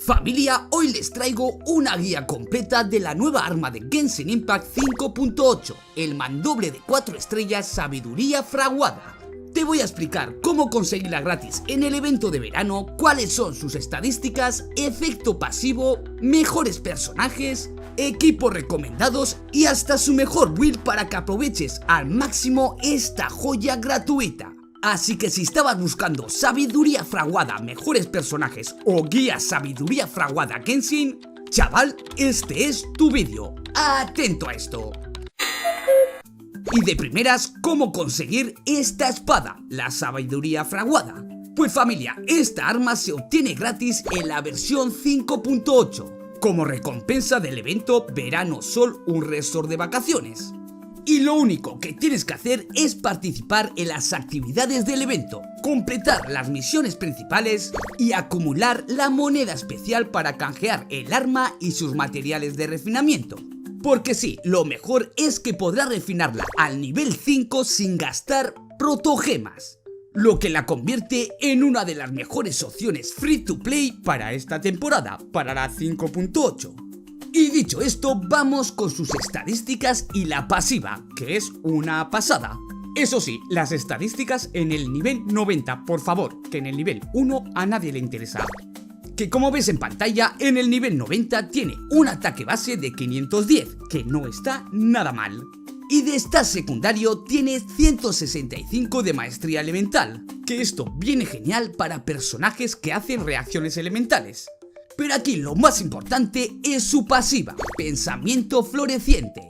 Familia, hoy les traigo una guía completa de la nueva arma de Genshin Impact 5.8, el mandoble de 4 estrellas Sabiduría Fraguada. Te voy a explicar cómo conseguirla gratis en el evento de verano, cuáles son sus estadísticas, efecto pasivo, mejores personajes, equipos recomendados y hasta su mejor build para que aproveches al máximo esta joya gratuita. Así que si estabas buscando Sabiduría Fraguada, mejores personajes o guía Sabiduría Fraguada Genshin, chaval, este es tu vídeo. Atento a esto. Y de primeras, ¿cómo conseguir esta espada, la Sabiduría Fraguada? Pues familia, esta arma se obtiene gratis en la versión 5.8, como recompensa del evento Verano Sol, un resort de vacaciones. Y lo único que tienes que hacer es participar en las actividades del evento, completar las misiones principales y acumular la moneda especial para canjear el arma y sus materiales de refinamiento. Porque sí, lo mejor es que podrás refinarla al nivel 5 sin gastar protogemas, lo que la convierte en una de las mejores opciones free to play para esta temporada, para la 5.8. Y dicho esto, vamos con sus estadísticas y la pasiva, que es una pasada. Eso sí, las estadísticas en el nivel 90, por favor, que en el nivel 1 a nadie le interesa. Que como ves en pantalla, en el nivel 90 tiene un ataque base de 510, que no está nada mal. Y de stat secundario tiene 165 de maestría elemental, que esto viene genial para personajes que hacen reacciones elementales. Pero aquí lo más importante es su pasiva, Pensamiento Floreciente,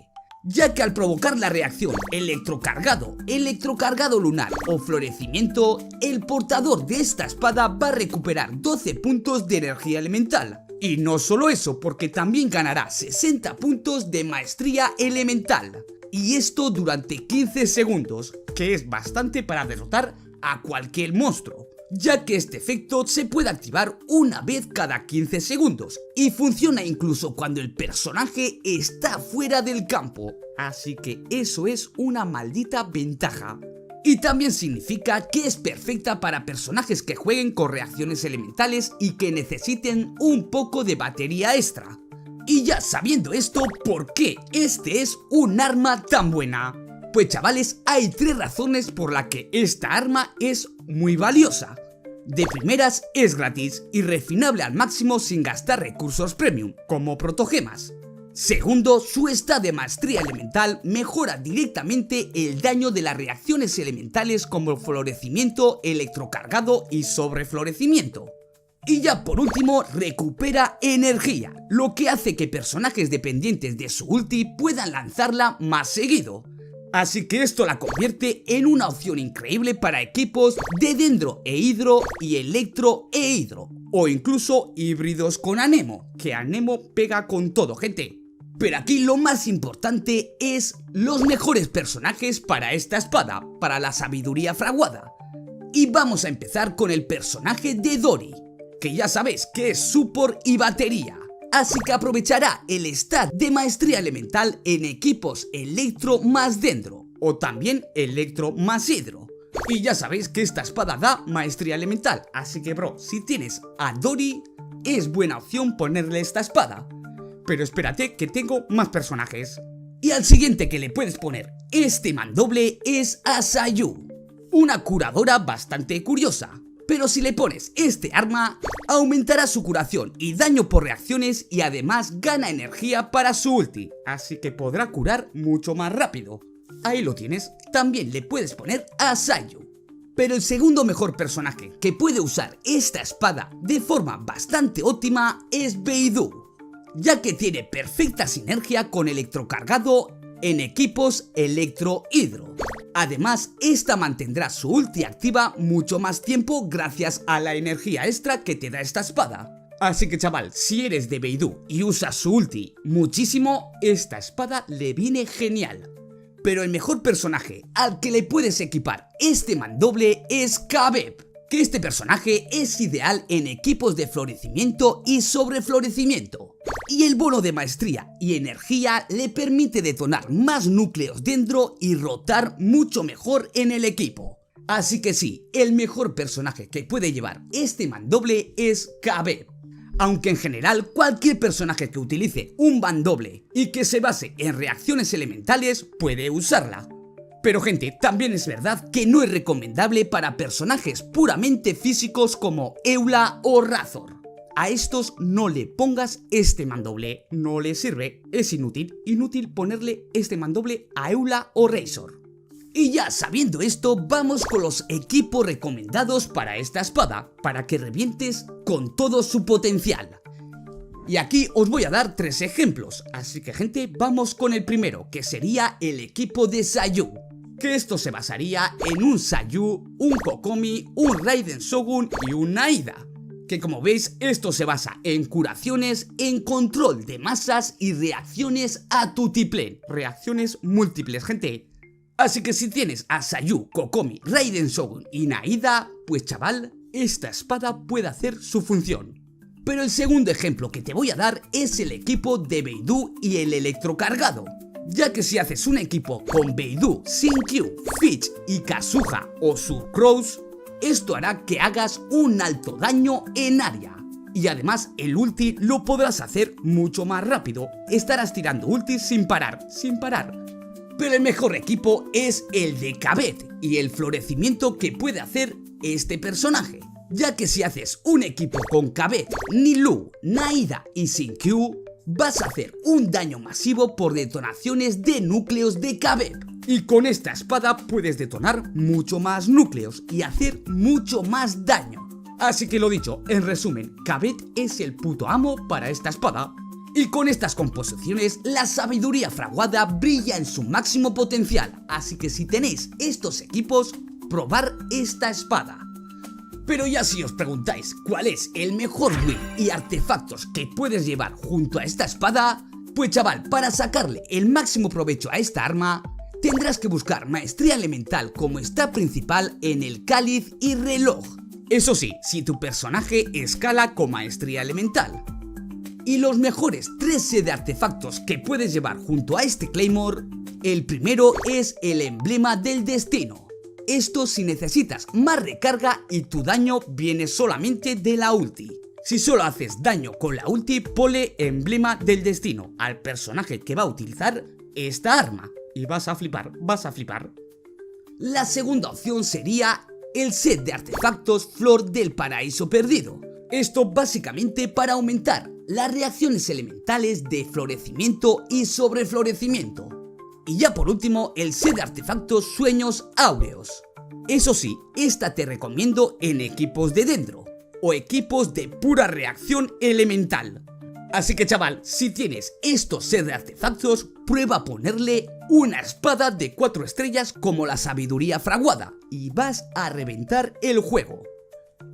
ya que al provocar la reacción electrocargado lunar o florecimiento, el portador de esta espada va a recuperar 12 puntos de energía elemental. Y no solo eso, porque también ganará 60 puntos de maestría elemental. Y esto durante 15 segundos, que es bastante para derrotar a cualquier monstruo, ya que este efecto se puede activar una vez cada 15 segundos y funciona incluso cuando el personaje está fuera del campo, así que eso es una maldita ventaja. Y también significa que es perfecta para personajes que jueguen con reacciones elementales y que necesiten un poco de batería extra. Y ya sabiendo esto, ¿por qué este es un arma tan buena? Pues chavales, hay 3 razones por las que esta arma es muy valiosa. De primeras, es gratis y refinable al máximo sin gastar recursos premium, como protogemas. Segundo, su stat de maestría elemental mejora directamente el daño de las reacciones elementales como florecimiento, electrocargado y sobreflorecimiento. Y ya por último, recupera energía, lo que hace que personajes dependientes de su ulti puedan lanzarla más seguido. Así que esto la convierte en una opción increíble para equipos de Dendro e Hidro y Electro e Hidro, o incluso híbridos con Anemo, que Anemo pega con todo, gente. Pero aquí lo más importante es los mejores personajes para esta espada, para la Sabiduría Fraguada. Y vamos a empezar con el personaje de Dori, que ya sabéis que es support y batería. Así que aprovechará el stat de maestría elemental en equipos Electro más Dendro, o también Electro más Hidro. Y ya sabéis que esta espada da maestría elemental, así que bro, si tienes a Dori, es buena opción ponerle esta espada. Pero espérate que tengo más personajes. Y al siguiente que le puedes poner este mandoble es a Sayu, una curadora bastante curiosa. Pero si le pones este arma, aumentará su curación y daño por reacciones y además gana energía para su ulti, así que podrá curar mucho más rápido. Ahí lo tienes, también le puedes poner a Sayu. Pero el segundo mejor personaje que puede usar esta espada de forma bastante óptima es Beidou, ya que tiene perfecta sinergia con electrocargado en equipos Electro Hidro. Además, esta mantendrá su ulti activa mucho más tiempo gracias a la energía extra que te da esta espada. Así que chaval, si eres de Beidou y usas su ulti muchísimo, esta espada le viene genial. Pero el mejor personaje al que le puedes equipar este mandoble es Kabeb, que este personaje es ideal en equipos de florecimiento y sobreflorecimiento. Y el bono de maestría y energía le permite detonar más núcleos dentro y rotar mucho mejor en el equipo. Así que sí, el mejor personaje que puede llevar este mandoble es Kabeb. Aunque en general cualquier personaje que utilice un mandoble y que se base en reacciones elementales puede usarla. Pero gente, también es verdad que no es recomendable para personajes puramente físicos como Eula o Razor. A estos no le pongas este mandoble, no les sirve, es inútil ponerle este mandoble a Eula o Razor. Y ya sabiendo esto, vamos con los equipos recomendados para esta espada, para que revientes con todo su potencial. Y aquí os voy a dar 3 ejemplos, así que gente, vamos con el primero, que sería el equipo de Sayu. Que esto se basaría en un Sayu, un Kokomi, un Raiden Shogun y un Naida. Que como veis, esto se basa en curaciones, en control de masas y reacciones a tutiplén. Reacciones múltiples, gente. Así que si tienes a Sayu, Kokomi, Raiden Shogun y Naida, pues chaval, esta espada puede hacer su función. Pero el segundo ejemplo que te voy a dar es el equipo de Beidou y el electrocargado. Ya que si haces un equipo con Beidou, Xingqiu, Fitch y Kazuha o Surcross, esto hará que hagas un alto daño en área. Y además el ulti lo podrás hacer mucho más rápido, estarás tirando ultis sin parar. Pero el mejor equipo es el de Kabet y el florecimiento que puede hacer este personaje. Ya que si haces un equipo con Kabet, Nilou, Naida y Xingqiu, vas a hacer un daño masivo por detonaciones de núcleos de Kabet. Y con esta espada puedes detonar mucho más núcleos y hacer mucho más daño. Así que lo dicho, en resumen, Kabet es el puto amo para esta espada. Y con estas composiciones, la sabiduría fraguada brilla en su máximo potencial. Así que si tenéis estos equipos, probar esta espada. Pero ya si os preguntáis cuál es el mejor build y artefactos que puedes llevar junto a esta espada, pues chaval, para sacarle el máximo provecho a esta arma, tendrás que buscar maestría elemental como stat principal en el cáliz y reloj. Eso sí, si tu personaje escala con maestría elemental. Y los mejores 3 set de artefactos que puedes llevar junto a este Claymore, el primero es el emblema del destino. Esto si necesitas más recarga y tu daño viene solamente de la ulti. Si solo haces daño con la ulti, ponle emblema del destino al personaje que va a utilizar esta arma. Y vas a flipar. La segunda opción sería el set de artefactos Flor del Paraíso Perdido. Esto básicamente para aumentar las reacciones elementales de florecimiento y sobreflorecimiento. Y ya por último, el set de artefactos Sueños Áureos. Eso sí, esta te recomiendo en equipos de dendro o equipos de pura reacción elemental. Así que chaval, si tienes estos set de artefactos, prueba a ponerle una espada de 4 estrellas como la sabiduría fraguada y vas a reventar el juego.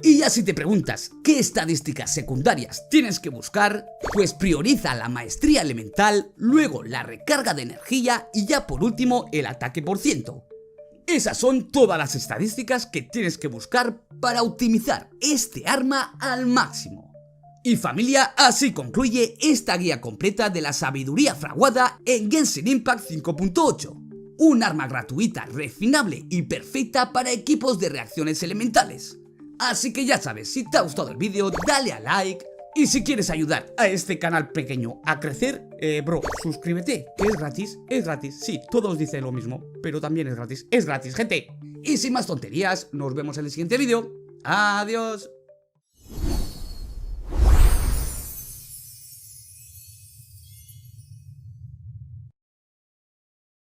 Y ya si te preguntas qué estadísticas secundarias tienes que buscar, pues prioriza la maestría elemental, luego la recarga de energía y ya por último el ataque por ciento. Esas son todas las estadísticas que tienes que buscar para optimizar este arma al máximo. Y familia, así concluye esta guía completa de la sabiduría fraguada en Genshin Impact 5.8. Un arma gratuita, refinable y perfecta para equipos de reacciones elementales. Así que ya sabes, si te ha gustado el vídeo, dale a like. Y si quieres ayudar a este canal pequeño a crecer, bro, suscríbete, que es gratis, sí, todos dicen lo mismo, pero también es gratis, gente. Y sin más tonterías, nos vemos en el siguiente vídeo. Adiós.